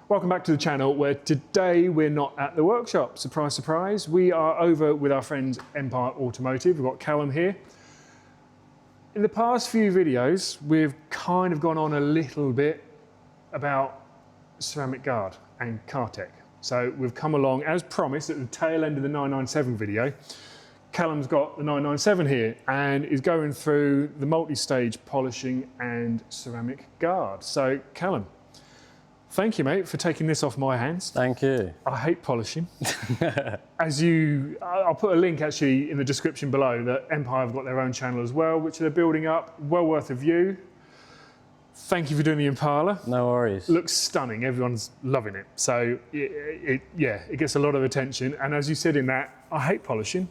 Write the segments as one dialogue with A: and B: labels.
A: Welcome back to the channel, where today we're not at the workshop. Surprise, surprise. We are over with our friends Empire Automotive. We've got Callum here. In the past few videos, we've kind of gone on a little bit about ceramic guard and Cartec. So we've come along, as promised, at the tail end of the 997 video. Callum's got the 997 here and is going through the multi-stage polishing and ceramic guard. So Callum, thank you, mate, for taking this off my hands.
B: Thank you.
A: I hate polishing. I'll put a link actually in the description below that Empire have got their own channel as well, which they're building up, well worth a view. Thank you for doing the Impala.
B: No worries.
A: Looks stunning, everyone's loving it. So it gets a lot of attention. And as you said in that, I hate polishing.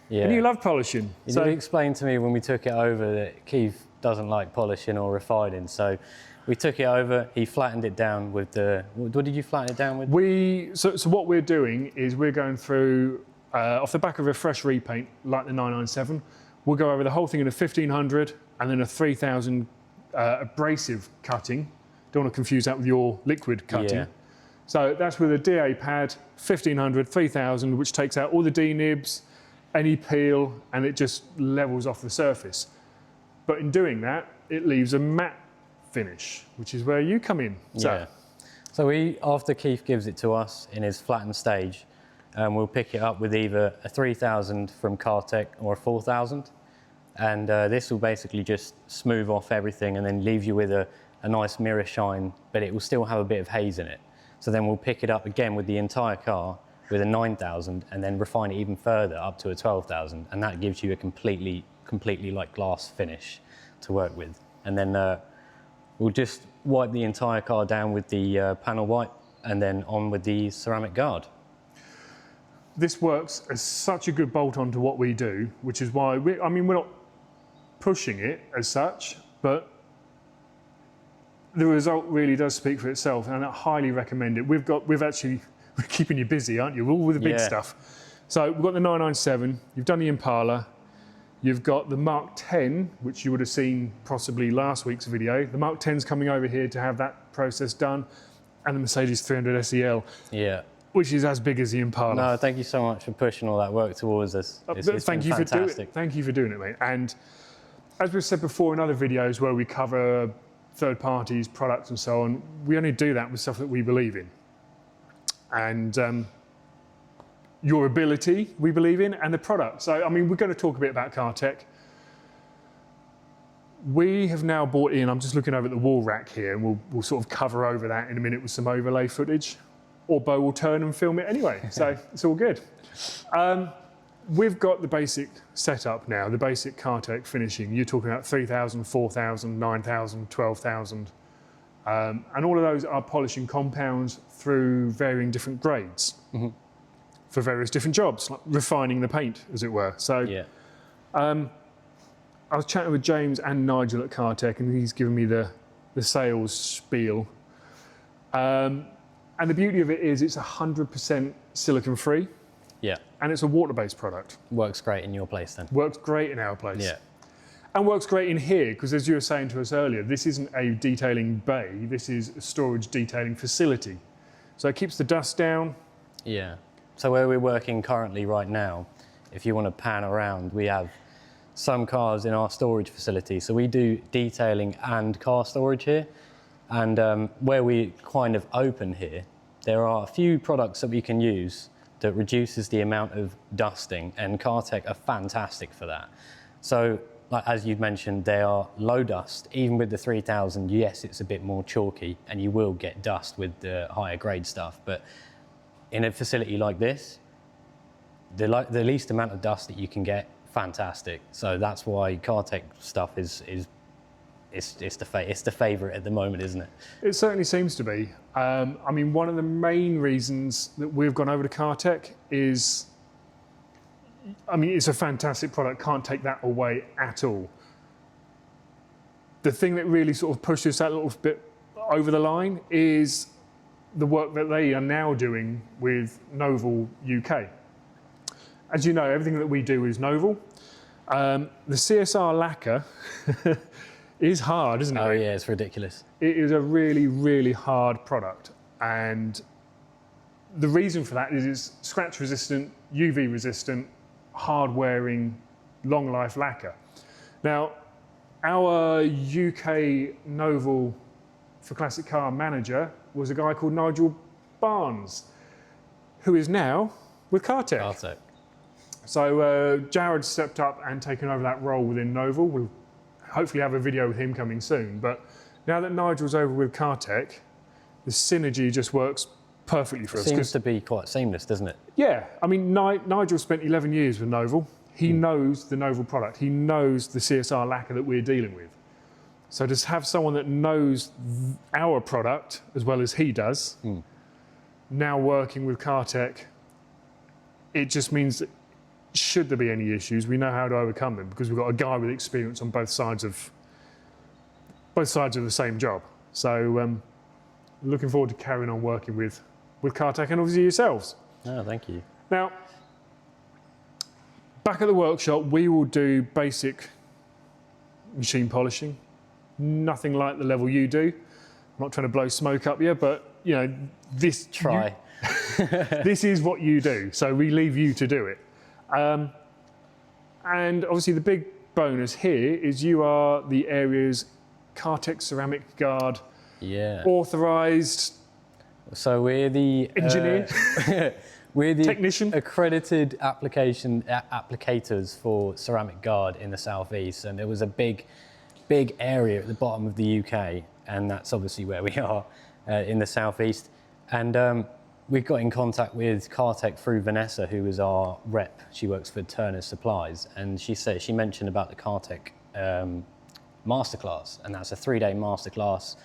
B: Yeah.
A: And you love polishing.
B: You did explain to me when we took it over that Keith doesn't like polishing or refining. So we took it over, he flattened it down with the, what did you flatten it down with?
A: So what we're doing is we're going through, off the back of a fresh repaint, like the 997, we'll go over the whole thing in a 1500 and then a 3000 abrasive cutting. Don't want to confuse that with your liquid cutting.
B: Yeah.
A: So that's with a DA pad, 1500, 3000, which takes out all the D-nibs, any peel, and it just levels off the surface. But in doing that, it leaves a matte finish, which is where you come in.
B: So after Keith gives it to us in his flattened stage, we'll pick it up with either a 3000 from Cartec or a 4000. And this will basically just smooth off everything and then leave you with a nice mirror shine, but it will still have a bit of haze in it. So then we'll pick it up again with the entire car with a 9000 and then refine it even further up to a 12,000. And that gives you a completely like glass finish to work with. And then we'll just wipe the entire car down with the panel wipe and then on with the ceramic guard.
A: This works as such a good bolt on to what we do, which is why we're not pushing it as such, but the result really does speak for itself, and I highly recommend it. We're keeping you busy, aren't you? All with the big stuff. So we've got the 997, you've done the Impala, you've got the Mark 10, which you would have seen possibly last week's video. The Mark 10's coming over here to have that process done, and the Mercedes 300 SEL.
B: Yeah.
A: Which is as big as the Impala.
B: No, thank you so much for pushing all that work towards us.
A: Thank you for doing it, mate. And as we've said before in other videos where we cover third parties, products and so on, we only do that with stuff that we believe in. And your ability, we believe in, and the product. So, I mean, we're going to talk a bit about Cartec. We have now bought in, I'm just looking over at the wall rack here, and we'll sort of cover over that in a minute with some overlay footage. Or Bo will turn and film it anyway, so it's all good. We've got the basic setup now, the basic Cartec finishing. You're talking about 3000, 4000, 9000, 12,000. And all of those are polishing compounds through varying different grades for various different jobs, like refining the paint, as it were. So I was chatting with James and Nigel at Cartec, and he's given me the sales spiel. And the beauty of it is it's 100% silicon free.
B: Yeah.
A: And it's a water-based product.
B: Works great in your place then.
A: Works great in our place.
B: Yeah.
A: And works great in here, because as you were saying to us earlier, this isn't a detailing bay, this is a storage detailing facility. So it keeps the dust down.
B: Yeah. So where we're working currently right now, if you want to pan around, we have some cars in our storage facility. So we do detailing and car storage here. And where we kind of open here, there are a few products that we can use that reduces the amount of dusting, and Cartec are fantastic for that. So, like as you've mentioned, they are low dust. Even with the 3000, yes, it's a bit more chalky, and you will get dust with the higher grade stuff. But in a facility like this, the least amount of dust that you can get, fantastic. So that's why Cartec stuff is the favourite at the moment, isn't it? It
A: certainly seems to be. I mean, one of the main reasons that we've gone over to Cartec is, I mean, it's a fantastic product, can't take that away at all. The thing that really sort of pushes that little bit over the line is the work that they are now doing with Novel UK. As you know, everything that we do is Novel. The CSR lacquer is hard, isn't it?
B: Oh yeah, it's ridiculous.
A: It is a really, really hard product. And the reason for that is it's scratch resistant, UV resistant, hard wearing, long life lacquer. Now, our UK Noval for classic car manager was a guy called Nigel Barnes, who is now with Cartec.
B: Cartec.
A: So Jared stepped up and taken over that role within Noval. We'll hopefully have a video with him coming soon. But now that Nigel's over with Cartec, the synergy just works perfectly for us.
B: Seems to be quite seamless, doesn't it?
A: Yeah, I mean, Nigel spent 11 years with Noval. He knows the Noval product. He knows the CSR lacquer that we're dealing with. So to have someone that knows our product as well as he does, now working with Cartec, it just means that should there be any issues, we know how to overcome them because we've got a guy with experience on both sides of the same job. So looking forward to carrying on working with Cartec and obviously yourselves.
B: Oh, thank you.
A: Now, back at the workshop, we will do basic machine polishing. Nothing like the level you do. I'm not trying to blow smoke up you, but you know, this
B: Try.
A: this is what you do. So we leave you to do it. And obviously the big bonus here is you are the area's Cartec ceramic guard, authorised.
B: So we're the
A: engineer,
B: we're the
A: technician,
B: accredited applicators for ceramic guard in the southeast, and it was a big area at the bottom of the UK, and that's obviously where we are in the southeast. And we got in contact with Cartec through Vanessa, who was our rep. She works for Turner's Supplies, and she mentioned about the Cartec masterclass, and that's a 3-day masterclass.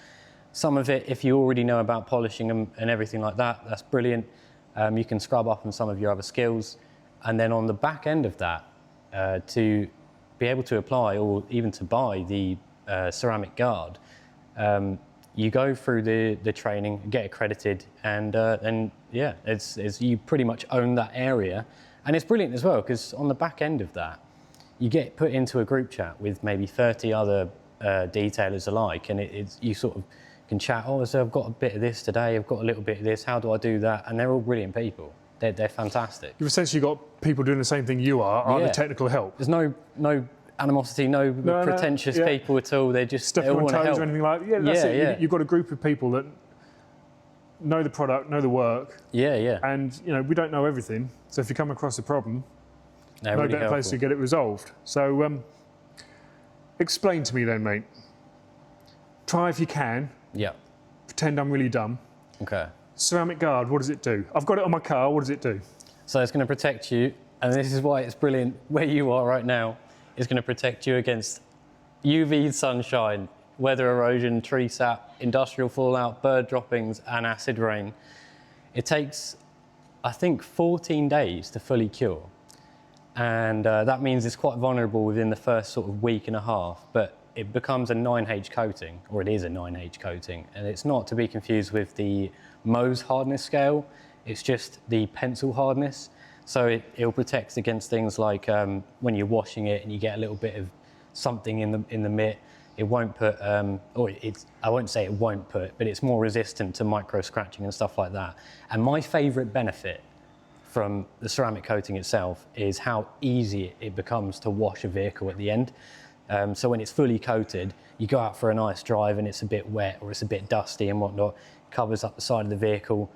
B: Some of it, if you already know about polishing and everything like that, that's brilliant. You can scrub up on some of your other skills, and then on the back end of that, to be able to apply or even to buy the ceramic guard, you go through the training, get accredited, and yeah, it's you pretty much own that area. And it's brilliant as well, because on the back end of that, you get put into a group chat with maybe 30 other detailers alike, and you sort of can chat, oh, so I've got a bit of this today, I've got a little bit of this, how do I do that? And they're all brilliant people. They're fantastic.
A: You've essentially got people doing the same thing you are the technical help.
B: There's no animosity, no pretentious people at all. They're just
A: stepping on toes or anything like that. Yeah, that's it.
B: Yeah.
A: You've got a group of people that know the product, know the work.
B: Yeah.
A: And you know, we don't know everything. So if you come across a problem,
B: no
A: really better place to get it resolved. So explain to me then, mate. Try if you can.
B: Yeah.
A: Pretend I'm really dumb.
B: Okay.
A: Ceramic guard, what does it do? I've got it on my car, what does it do?
B: So it's going to protect you, and this is why it's brilliant where you are right now. It's going to protect you against UV sunshine, weather erosion, tree sap, industrial fallout, bird droppings, and acid rain. It takes, I think, 14 days to fully cure. And that means it's quite vulnerable within the first sort of week and a half, but it becomes a 9H coating, or it is a 9H coating. And it's not to be confused with the Mohs hardness scale, it's just the pencil hardness. So it'll protect against things like when you're washing it and you get a little bit of something in the mitt. It won't put, I won't say it won't put, but it's more resistant to micro scratching and stuff like that. And my favourite benefit from the ceramic coating itself is how easy it becomes to wash a vehicle at the end. So when it's fully coated, you go out for a nice drive and it's a bit wet or it's a bit dusty and whatnot, covers up the side of the vehicle.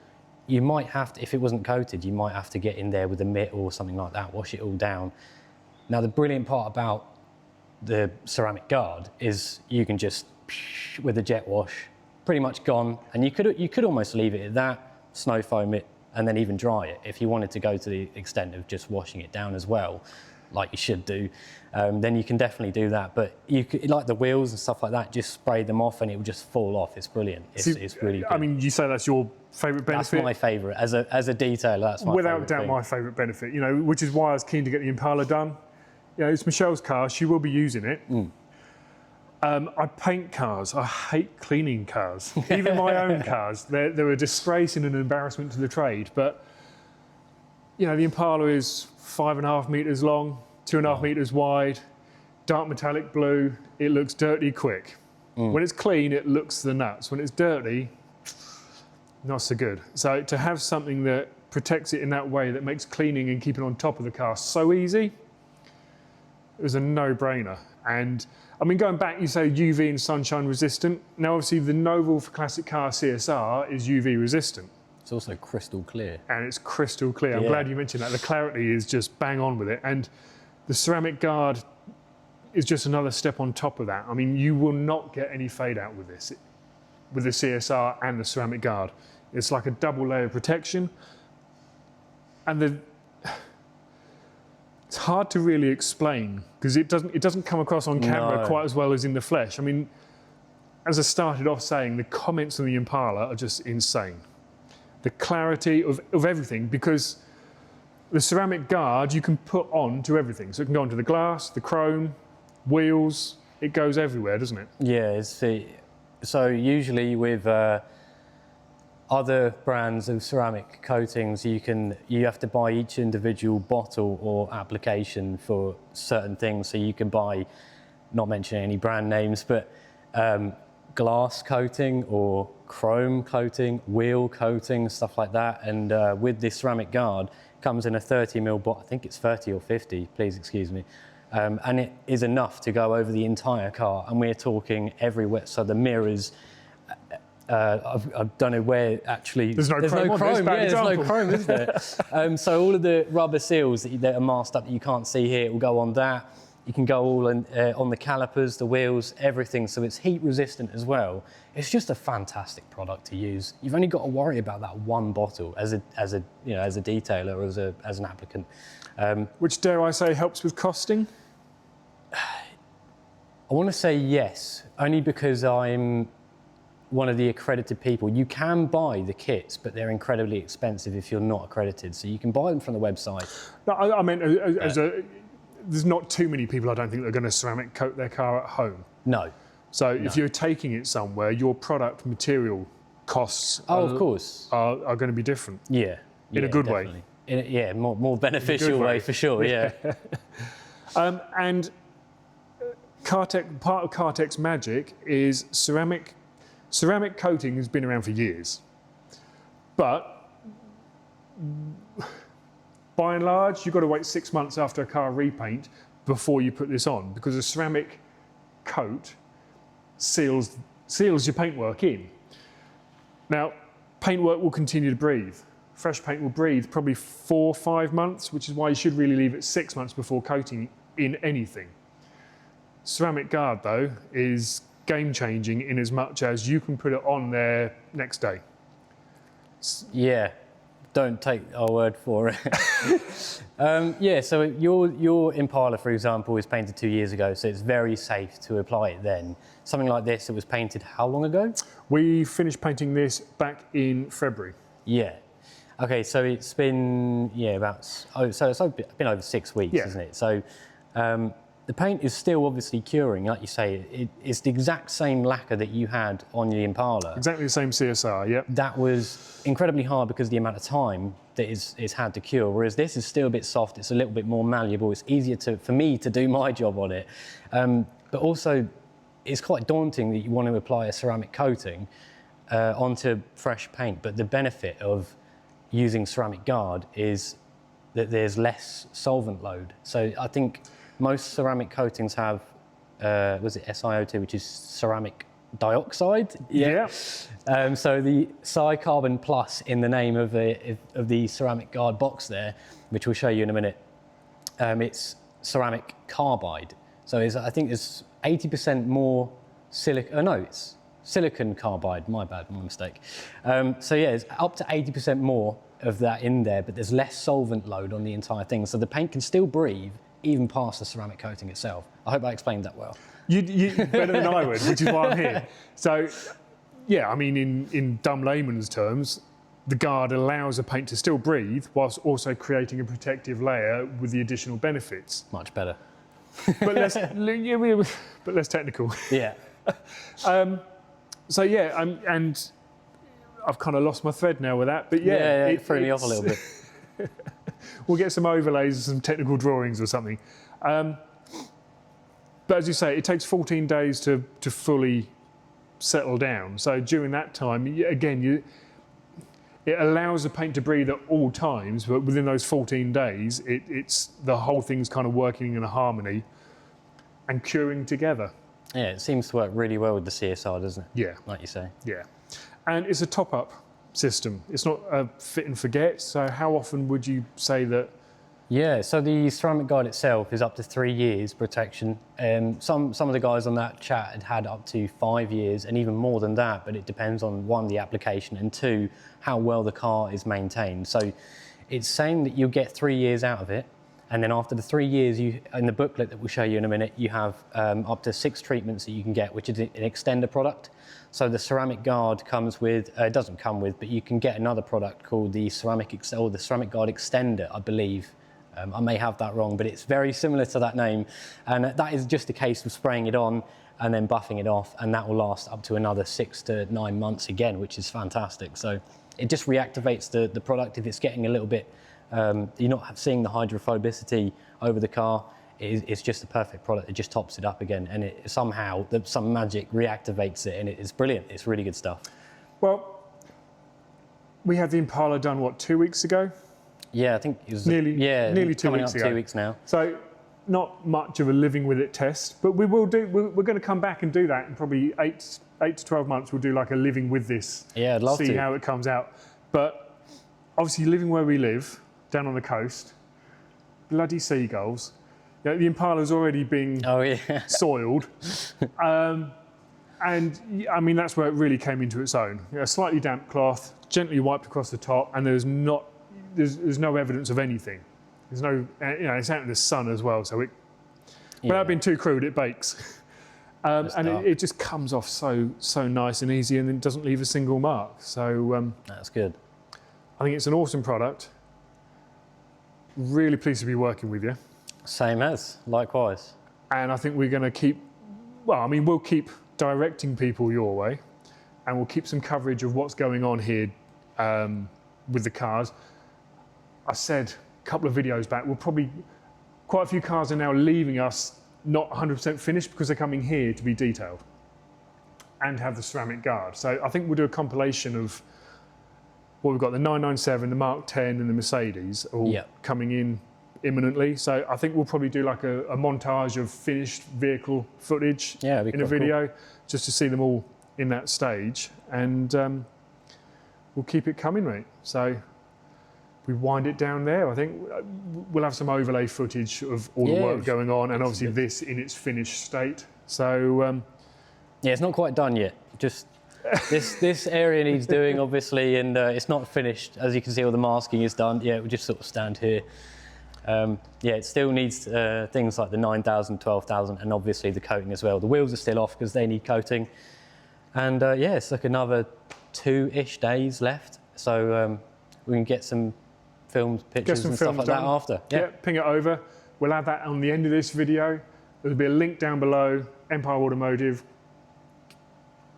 B: You might have to, if it wasn't coated, you might have to get in there with a mitt or something like that, wash it all down. Now the brilliant part about the ceramic guard is you can just, with a jet wash, pretty much gone. And you could almost leave it at that, snow foam it, and then even dry it if you wanted to go to the extent of just washing it down as well, like you should do. Then you can definitely do that. But you could, like the wheels and stuff like that, just spray them off and it will just fall off. It's brilliant. It's really good.
A: I mean, you say that's your favourite benefit?
B: That's my favourite. As a detailer, that's my
A: Without doubt, my favourite benefit, you know, which is why I was keen to get the Impala done. You know, it's Michelle's car. She will be using it. I paint cars. I hate cleaning cars. Even my own cars. They're a disgrace and an embarrassment to the trade. But, you know, the Impala is 5.5 metres long, 2.5 metres wide, dark metallic blue. It looks dirty quick. When it's clean, it looks the nuts. When it's dirty, not so good. So to have something that protects it in that way, that makes cleaning and keeping on top of the car so easy, it was a no-brainer. And I mean, going back, you say UV and sunshine resistant. Now, obviously, the Novel for Classic Car CSR is UV resistant.
B: It's also crystal clear.
A: And it's crystal clear. I'm glad you mentioned that. The clarity is just bang on with it. And the ceramic guard is just another step on top of that. I mean, you will not get any fade out with this, with the CSR and the ceramic guard. It's like a double layer of protection. And it's hard to really explain because it doesn't come across on camera quite as well as in the flesh. I mean, as I started off saying, the comments on the Impala are just insane. The clarity of everything, because the ceramic guard you can put on to everything. So it can go onto the glass, the chrome, wheels, it goes everywhere, doesn't it?
B: Yeah, so usually with other brands of ceramic coatings, you have to buy each individual bottle or application for certain things. So you can buy, not mentioning any brand names, but glass coating or chrome coating, wheel coating, stuff like that. And with this ceramic guard, it comes in a 30mm bottle. I think it's 30 or 50, please excuse me. And it is enough to go over the entire car. And we're talking everywhere. So the mirrors, I don't know where actually.
A: There's no chrome.
B: There's no chrome, is there? So all of the rubber seals that are masked up that you can't see here, it will go on that. You can go all on the calipers, the wheels, everything. So it's heat resistant as well. It's just a fantastic product to use. You've only got to worry about that one bottle as a detailer or as an applicant.
A: Which, dare I say, helps with costing?
B: I want to say yes, only because I'm one of the accredited people. You can buy the kits, but they're incredibly expensive if you're not accredited. So you can buy them from the website.
A: No, I mean, there's not too many people, I don't think, that are going to ceramic coat their car at home.
B: No.
A: So if you're taking it somewhere, your product material costs
B: of course
A: are going to be different.
B: Yeah.
A: In a good
B: definitely.
A: way.
B: More beneficial way for sure, yeah.
A: And Cartec, part of Cartec's magic is ceramic coating has been around for years. But by and large, you've got to wait 6 months after a car repaint before you put this on, because a ceramic coat seals your paintwork in. Now, paintwork will continue to breathe. Fresh paint will breathe probably 4 or 5 months, which is why you should really leave it 6 months before coating in anything. Ceramic guard, though, is game-changing in as much as you can put it on there next day.
B: Yeah, don't take our word for it. So your Impala, for example, was painted 2 years ago, so it's very safe to apply it then. Something like this, it was painted how long ago?
A: We finished painting this back in February.
B: Yeah. Okay, so it's been, it's been over 6 weeks, isn't it? So the paint is still obviously curing, like you say. It's the exact same lacquer that you had on the Impala.
A: Exactly the same CSR, yep.
B: That was incredibly hard because of the amount of time that it's had to cure, whereas this is still a bit soft, it's a little bit more malleable, it's easier for me to do my job on it. But also, it's quite daunting that you want to apply a ceramic coating onto fresh paint, but the benefit of using ceramic guard is that there's less solvent load. So I think most ceramic coatings have, was it SiO2, which is ceramic dioxide?
A: Yeah.
B: So the Carbon Plus in the name of the ceramic guard box there, which we'll show you in a minute, it's ceramic carbide. So I think it's 80% more it's silicon carbide, my mistake. So yeah, it's up to 80% more of that in there, but there's less solvent load on the entire thing. So the paint can still breathe even past the ceramic coating itself. I hope I explained that well. You
A: better than I would, which is why I'm here. So yeah, I mean, in dumb layman's terms, the guard allows the paint to still breathe whilst also creating a protective layer with the additional benefits.
B: Much better.
A: But less technical.
B: Yeah.
A: So yeah, and I've kind of lost my thread now with that. But yeah,
B: it threw me off a little bit.
A: We'll get some overlays and some technical drawings or something. But as you say, it takes 14 days to fully settle down. So during that time, again, it allows the paint to breathe at all times, but within those 14 days, it's the whole thing's kind of working in a harmony and curing together.
B: Yeah, it seems to work really well with the CSR, doesn't it?
A: Yeah.
B: Like you say.
A: Yeah. And it's a top-up system. It's not a fit and forget. So how often would you say that?
B: Yeah, so the ceramic guard itself is up to 3 years protection. Some of the guys on that chat had up to 5 years and even more than that, but it depends on one, the application, and two, how well the car is maintained. So it's saying that you'll get 3 years out of it, and then after the 3 years, in the booklet that we'll show you in a minute, you have up to 6 treatments that you can get, which is an extender product. So the ceramic guard comes with, it doesn't come with, but you can get another product called the ceramic guard extender, I believe. I may have that wrong, but it's very similar to that name. And that is just a case of spraying it on and then buffing it off, and that will last up to another 6 to 9 months again, which is fantastic. So it just reactivates the product if it's getting a little bit, you're not seeing the hydrophobicity over the car. It's just the perfect product. It just tops it up again, and it somehow, some magic reactivates it, and it's brilliant. It's really good stuff.
A: Well, we had the Impala done, what, 2 weeks ago?
B: Yeah, I think it was
A: nearly 2 weeks ago.
B: 2 weeks now.
A: So not much of a living with it test, but we will do. We're going to come back and do that in probably 8 to 12 months. We'll do like a living with this.
B: Yeah, I'd love to
A: see how it comes out. But obviously, living where we live, down on the coast, bloody seagulls. You know, the Impala's already been soiled, and I mean that's where it really came into its own. You know, slightly damp cloth, gently wiped across the top, and there's no evidence of anything. There's no, you know, it's out in the sun as well, so it, without being too crude, it bakes. And it just comes off so nice and easy, and it doesn't leave a single mark. So
B: that's good.
A: I think it's an awesome product. Really pleased to be working with you.
B: Same as, likewise.
A: And I think we're going to keep, well, I mean, we'll keep directing people your way, and we'll keep some coverage of what's going on here with the cars. I said a couple of videos back, quite a few cars are now leaving us not 100% finished because they're coming here to be detailed and have the ceramic guard. So I think we'll do a compilation of what we've got, the 997, the Mark 10 and the Mercedes all coming in imminently. So I think we'll probably do like a montage of finished vehicle footage in a video just to see them all in that stage. And we'll keep it coming, mate. So we wind it down there. I think we'll have some overlay footage of all the work going on, and obviously this in its finished state. So
B: yeah, it's not quite done yet. Just this area needs doing, obviously, and it's not finished. As you can see, all the masking is done. Yeah, it will just sort of stand here. Yeah, it still needs things like the 9,000, 12,000, and obviously the coating as well. The wheels are still off because they need coating. And yeah, it's like another 2-ish days left. So we can get some filmed pictures and stuff like that after.
A: Yeah, ping it over. We'll add that on the end of this video. There'll be a link down below, Empire Automotive.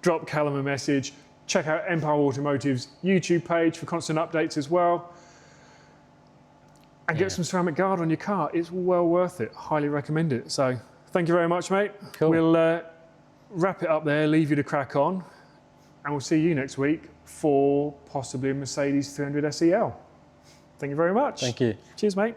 A: Drop Callum a message. Check out Empire Automotive's YouTube page for constant updates as well. And get some ceramic guard on your car. It's well worth it. Highly recommend it. So thank you very much, mate.
B: Cool.
A: We'll wrap it up there, leave you to crack on, and we'll see you next week for possibly a Mercedes 300 SEL. Thank you very much.
B: Thank you.
A: Cheers, mate.